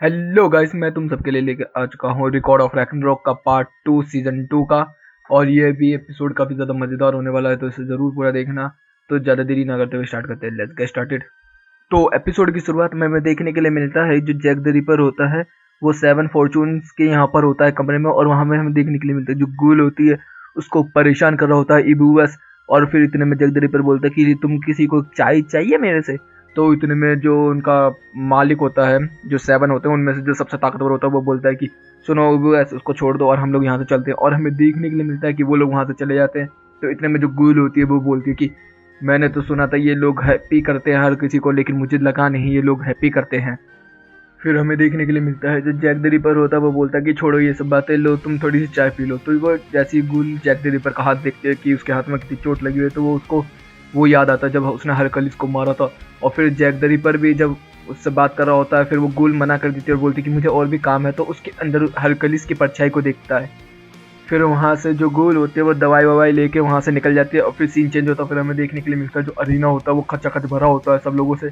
Hello guys, मैं तुम सबके लिए लेके आ चुका हूँ रिकॉर्ड ऑफ रैग्नारोक का पार्ट 2 सीजन 2 का। और ये भी एपिसोड काफ़ी ज़्यादा मज़ेदार होने वाला है, तो इसे ज़रूर पूरा देखना। तो ज़्यादा देरी ना करते हुए स्टार्ट करते हैं। Let's get started. तो एपिसोड की शुरुआत में हमें देखने के लिए मिलता है जो जैक द रिपर होता है वो सेवन फॉर्चून्स के यहाँ पर होता है कमरे में, और वहाँ में हमें देखने के लिए मिलता है जो गूल होती है उसको परेशान कर रहा होता है इबूस। और फिर इतने में जैक द रिपर बोलता है कि तुम किसी को चाय चाहिए मेरे से। तो इतने में जो उनका मालिक होता है, जो सेवन होते हैं उनमें से जो सबसे ताकतवर होता है, वो बोलता है कि सुनो इबूस, उसको छोड़ दो और हम लोग यहाँ से चलते हैं। और हमें देखने के लिए मिलता है कि वो लोग वहाँ से चले जाते हैं। तो इतने में जो गूल होती है वो बोलती है कि मैंने तो सुना था ये लोग हैप्पी करते हैं हर किसी को, लेकिन मुझे लगा नहीं ये लोग हैप्पी करते हैं। फिर हमें देखने के लिए मिलता है जो जैक द रिपर होता है वो बोलता है कि छोड़ो ये सब बातें, लो तुम थोड़ी सी चाय पी लो। तो वो जैसे ही गुल जैक द रिपर का हाथ देखते हैं कि उसके हाथ में कितनी चोट लगी हुई है, तो वो उसको वो याद आता है जब उसने हरकलिस को मारा था। और फिर जैक द रिपर भी जब उससे बात कर रहा होता है, फिर वो गुल मना कर देती है और बोलती है कि मुझे और भी काम है। तो उसके अंदर हरकलिस की परछाई को देखता है। फिर वहाँ से जो गोल होते हैं वो दवाई ववाई लेके वहाँ से निकल जाती है। और फिर सीन चेंज होता है। फिर हमें देखने के लिए मिलता है जो अरीना होता है वो खचाखच भरा होता है सब लोगों से।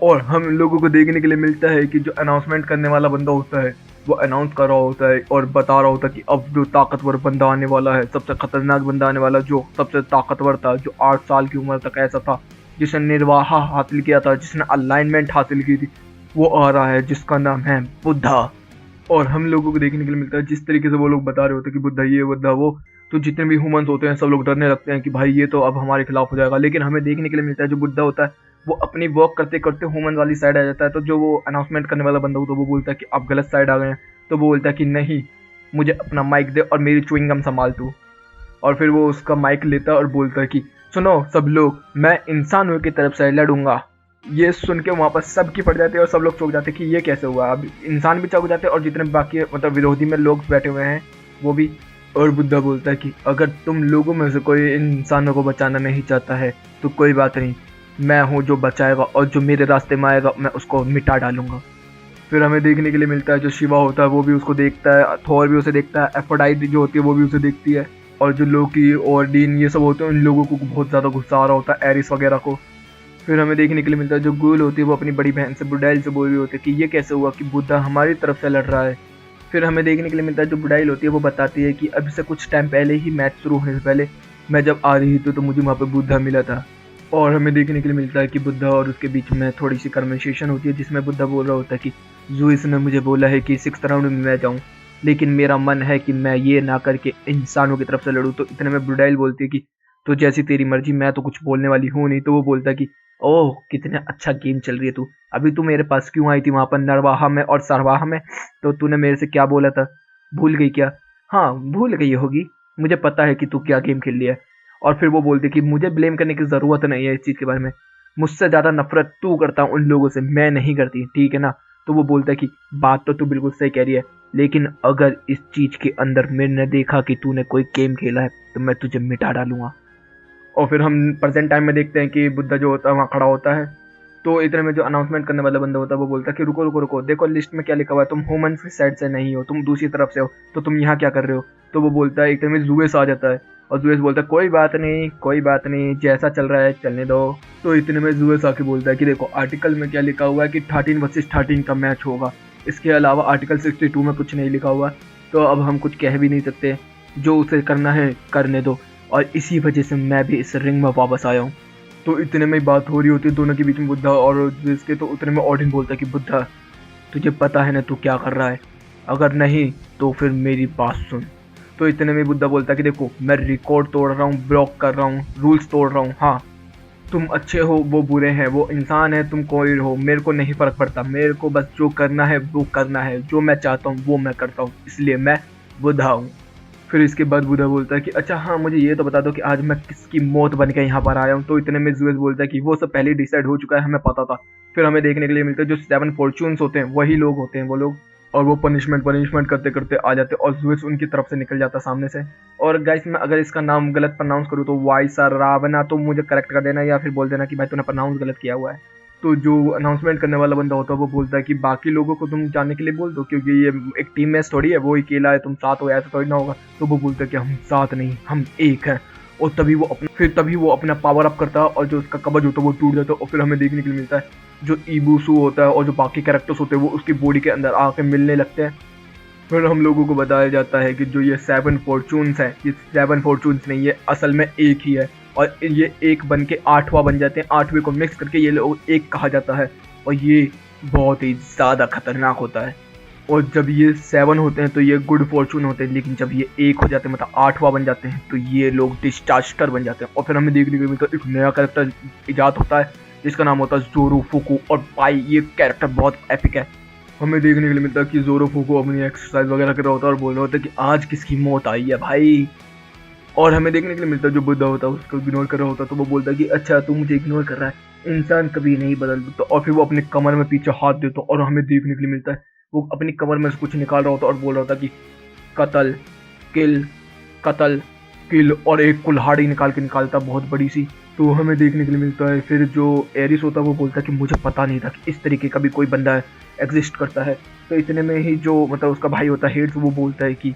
और हम लोगों को देखने के लिए मिलता है कि जो अनाउंसमेंट करने वाला बंदा होता है वो अनाउंस कर रहा होता है और बता रहा होता है कि अब जो ताकतवर बंदा आने वाला है, सबसे खतरनाक बंदा आने वाला, जो सबसे ताकतवर था, जो 8 साल की उम्र तक ऐसा था, जिसने निर्वाहा हासिल किया था, जिसने अलाइनमेंट हासिल की थी, वो आ रहा है जिसका नाम है बुद्धा। और हम लोगों को देखने के लिए मिलता है जिस तरीके से वो लोग बता रहे होते हैं कि बुद्धा ये बुद्धा वो, तो जितने भी ह्यूमंस होते हैं सब लोग डरने लगते हैं कि भाई ये तो अब हमारे खिलाफ हो जाएगा। लेकिन हमें देखने के लिए मिलता है जो बुद्धा होता है वो अपनी वर्क करते करते ह्यूमन वाली साइड आ जाता है। तो जो वो अनाउंसमेंट करने वाला बंदा होता है वो बोलता है कि आप गलत साइड आ गए हैं। तो वो बोलता है कि नहीं, मुझे अपना माइक दे और मेरी च्युइंगम संभाल तू। और फिर वो उसका माइक लेता है और बोलता है कि सुनो सब लोग, मैं इंसानों की तरफ से लड़ूंगा। ये सुन के वहाँ पर सबकी पड़ जाती है और सब लोग चौंक जाते हैं कि ये कैसे हुआ। अब इंसान भी चौंक जाते हैं और जितने बाकी मतलब विरोधी में लोग बैठे हुए हैं वो भी। और बुद्धा बोलता है कि अगर तुम लोगों में से कोई इंसानों को बचाना नहीं चाहता है तो कोई बात नहीं, मैं हूँ जो बचाएगा, और जो मेरे रास्ते में आएगा मैं उसको मिटा डालूंगा। फिर हमें देखने के लिए मिलता है जो शिवा होता है वो भी उसको देखता है, थॉर भी उसे देखता है, एफोडाइट जो होती है वो भी उसे देखती है। और जो लोकी और डीन ये सब होते हैं उन लोगों को बहुत ज़्यादा गुस्सा आ रहा होता है एरिस वगैरह को। फिर हमें देखने के लिए मिलता है जो गूल होती है वो अपनी बड़ी बहन से बुडाइल से बोल रही होती है कि ये कैसे हुआ कि बुद्धा हमारी तरफ से लड़ रहा है। फिर हमें देखने के लिए मिलता है जो बुडाइल होती है वो बताती है कि अभी से कुछ टाइम पहले ही, मैच शुरू होने से पहले, मैं जब आ रही थी तो मुझे वहाँ पर बुद्धा मिला था। और हमें देखने के लिए मिलता है कि बुद्धा और उसके बीच में थोड़ी सी कन्वर्सेशन होती है जिसमें बुद्धा बोल रहा होता है कि जूइस ने मुझे बोला है कि 6th राउंड में मैं जाऊँ, लेकिन मेरा मन है कि मैं ये ना करके इंसानों की तरफ से लड़ूँ। तो इतने में बुडाइल बोलती है कि तो जैसी तेरी मर्जी, मैं तो कुछ बोलने वाली हूँ नहीं। तो वो बोलता है कि ओह कितने अच्छा गेम चल रही है तू, अभी तू मेरे पास क्यों आई थी वहाँ पर नरवाहा में और सरवाहा में? तो तूने मेरे से क्या बोला था, भूल गई क्या? हाँ भूल गई होगी, मुझे पता है कि तू क्या गेम खेल लिया है। और फिर वो बोलती कि मुझे ब्लेम करने की ज़रूरत नहीं है इस चीज़ के बारे में, मुझसे ज़्यादा नफरत तू करता उन लोगों से, मैं नहीं करती, ठीक है ना? तो वो बोलता है कि बात तो तू बिल्कुल सही कह रही है, लेकिन अगर इस चीज़ के अंदर मैंने देखा कि तूने कोई गेम खेला है तो मैं तुझे मिटा डालूंगा। और फिर हम प्रेजेंट टाइम में देखते हैं कि बुद्धा जो होता है वहाँ खड़ा होता है। तो इतने में जो अनाउंसमेंट करने वाला बंदा होता है वो बोलता है कि रुको रुको रुको, देखो लिस्ट में क्या लिखा हुआ है, तुम ह्यूमन की साइड से नहीं हो, तुम दूसरी तरफ से हो, तो तुम यहाँ क्या कर रहे हो? तो वो बोलता है, इतने में जुएस आ जाता है और जुएस बोलता है कोई बात नहीं कोई बात नहीं, जैसा चल रहा है चलने दो। तो इतने में जुएस आके बोलता है कि देखो आर्टिकल में क्या लिखा हुआ है कि 13 वर्सेस 13 का मैच होगा, इसके अलावा आर्टिकल 62 में कुछ नहीं लिखा हुआ। तो अब हम कुछ कह भी नहीं सकते, जो उसे करना है करने दो। और इसी वजह से मैं भी इस रिंग में वापस आया हूँ। तो इतने में बात हो रही होती है दोनों के बीच में, बुद्धा और जिसके। तो उतने में ऑडिन बोलता है कि बुद्धा तुझे पता है ना तू क्या कर रहा है, अगर नहीं तो फिर मेरी बात सुन। तो इतने में बुद्धा बोलता है कि देखो मैं रिकॉर्ड तोड़ रहा हूँ, ब्लॉक कर रहा हूँ, रूल्स तोड़ रहा हूँ, हाँ तुम अच्छे हो वो बुरे हैं, वो इंसान है तुम कोई हो, मेरे को नहीं फर्क पड़ता, मेरे को बस जो करना है वो करना है, जो मैं चाहता हूँ वो मैं करता हूँ, इसलिए मैं बुद्धा हूँ। फिर इसके बाद बुद्धा बोलता है कि अच्छा हाँ मुझे ये तो बता दो कि आज मैं किसकी मौत बन के यहाँ पर आया हूँ। तो इतने में जुएस बोलता है कि वो सब पहले डिसाइड हो चुका है, हमें पता था। फिर हमें देखने के लिए मिलता है जो 7 फॉर्चून्स होते हैं वही लोग होते हैं वो लोग। और वो पनिशमेंट पनिशमेंट करते करते आ जाते हैं और जुएस उनकी तरफ से निकल जाता सामने से। और गाइस मैं अगर इसका नाम गलत प्रोनाउंस करूँ तो वाइसा रावना, तो मुझे करेक्ट कर देना या फिर बोल देना कि भाई तूने प्रोनाउंस गलत किया हुआ है। तो जो अनाउंसमेंट करने वाला बंदा होता है वो बोलता है कि बाकी लोगों को तुम जाने के लिए बोल दो, क्योंकि ये एक टीम मैच थोड़ी है, वो अकेला है, तुम साथ हो ऐसा थोड़ी ना होगा। तो वो बोलता है कि हम साथ नहीं हम एक हैं। और तभी वो अपना पावर अप करता है और जो उसका कवच होता है वो टूट जाता है और फिर हमें देखने के लिए मिलता है जो ईबुसू होता है और जो बाकी कैरेक्टर्स होते हैं वो उसकी बॉडी के अंदर आके मिलने लगते हैं। फिर हम लोगों को बताया जाता है कि जो ये 7 फॉर्चून्स है, ये 7 फॉर्चून्स नहीं, ये असल में एक ही है और ये एक बन के 8वां बन जाते हैं। 8वें को मिक्स करके ये लोग एक कहा जाता है और ये बहुत ही ज़्यादा खतरनाक होता है। और जब ये 7 होते हैं तो ये गुड फॉर्चून होते हैं, लेकिन जब ये 1 हो जाते हैं मतलब 8वां बन जाते हैं तो ये लोग डिस्चार्जर बन जाते हैं। और फिर हमें देखने को मिलता है एक नया कैरेक्टर ईजाद होता है जिसका नाम होता है ज़ोरोफुकू। और भाई ये कैरेक्टर बहुत एपिक है। हमें देखने के लिए मिलता है कि ज़ोरोफुकू अपनी एक्सरसाइज वगैरह कर रहा होता है और बोल रहा होता है कि आज किसकी मौत आई है भाई। और हमें देखने के लिए मिलता है जो बुद्धा होता है उसको इग्नोर कर रहा होता है तो वो बोलता है कि अच्छा तू मुझे इग्नोर कर रहा है, इंसान कभी नहीं बदल सकता। और फिर वो अपने कमर में पीछे हाथ देता है और हमें देखने के लिए मिलता है वो अपनी कमर में से कुछ निकाल रहा होता है और बोल रहा होता है कि कत्ल किल कत्ल किल, और एक कुल्हाड़ी निकालता बहुत बड़ी सी। तो हमें देखने के लिए मिलता है फिर जो एरिस होता है वो बोलता है कि मुझे पता नहीं था कि इस तरीके का भी कोई बंदा एग्जिस्ट करता है। तो इतने में ही जो मतलब उसका भाई होता है हेड्स, वो बोलता है कि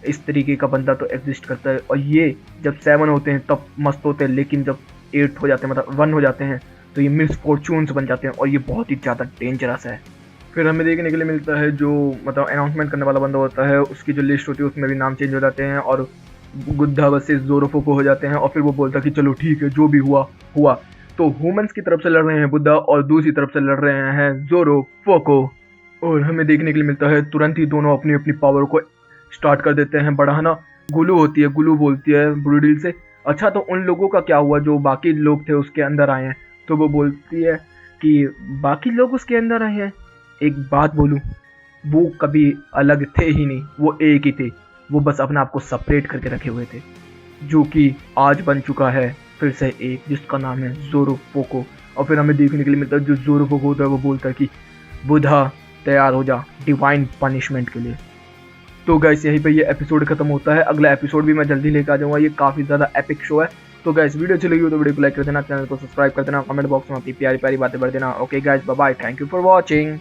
इस तरीके का बंदा तो एग्जिस्ट करता है। और ये जब 7 होते हैं तब मस्त होते हैं, लेकिन जब 8 हो जाते हैं मतलब 1 हो जाते हैं तो ये मिसफॉर्चून्स बन जाते हैं और ये बहुत ही ज़्यादा डेंजरस है। फिर हमें देखने के लिए मिलता है जो मतलब अनाउंसमेंट करने वाला बंदा होता है उसकी जो लिस्ट होती है उसमें भी नाम चेंज हो जाते हैं और बुद्धा वर्सेस ज़ोरोफुकू हो जाते हैं। और फिर वो बोलता है कि चलो ठीक है जो भी हुआ हुआ। तो ह्यूमंस की तरफ से लड़ रहे हैं बुद्धा और दूसरी तरफ से लड़ रहे हैं ज़ोरोफुकू। और हमें देखने के लिए मिलता है तुरंत ही दोनों अपनी अपनी पावर को स्टार्ट कर देते हैं बढ़ाना। गुलू होती है, गुलू बोलती है ब्रूडिल से अच्छा तो उन लोगों का क्या हुआ जो बाकी लोग थे उसके अंदर आए हैं। तो वो बोलती है कि बाकी लोग उसके अंदर आए हैं, एक बात बोलूं, वो कभी अलग थे ही नहीं, वो एक ही थे, वो बस अपने आप को सेपरेट करके रखे हुए थे, जो कि आज बन चुका है फिर से एक, जिसका नाम है ज़ोरोफुकू। और फिर हमें देखने के लिए मिलता है जो ज़ोरोफुकू होता है वो बोलता है कि बुद्धा तैयार हो जा डिवाइन पनिशमेंट के लिए। तो गाइस यहीं पे ये एपिसोड खत्म होता है। अगला एपिसोड भी मैं जल्दी लेकर आ जाऊंगा, ये काफ़ी ज़्यादा एपिक शो है। तो गाइस वीडियो अच्छी लगी हो तो वीडियो को लाइक कर देना, चैनल को सब्सक्राइब कर देना, कमेंट बॉक्स में अपनी प्यारी प्यारी बातें भर देना। Okay guys bye bye, thank you for watching.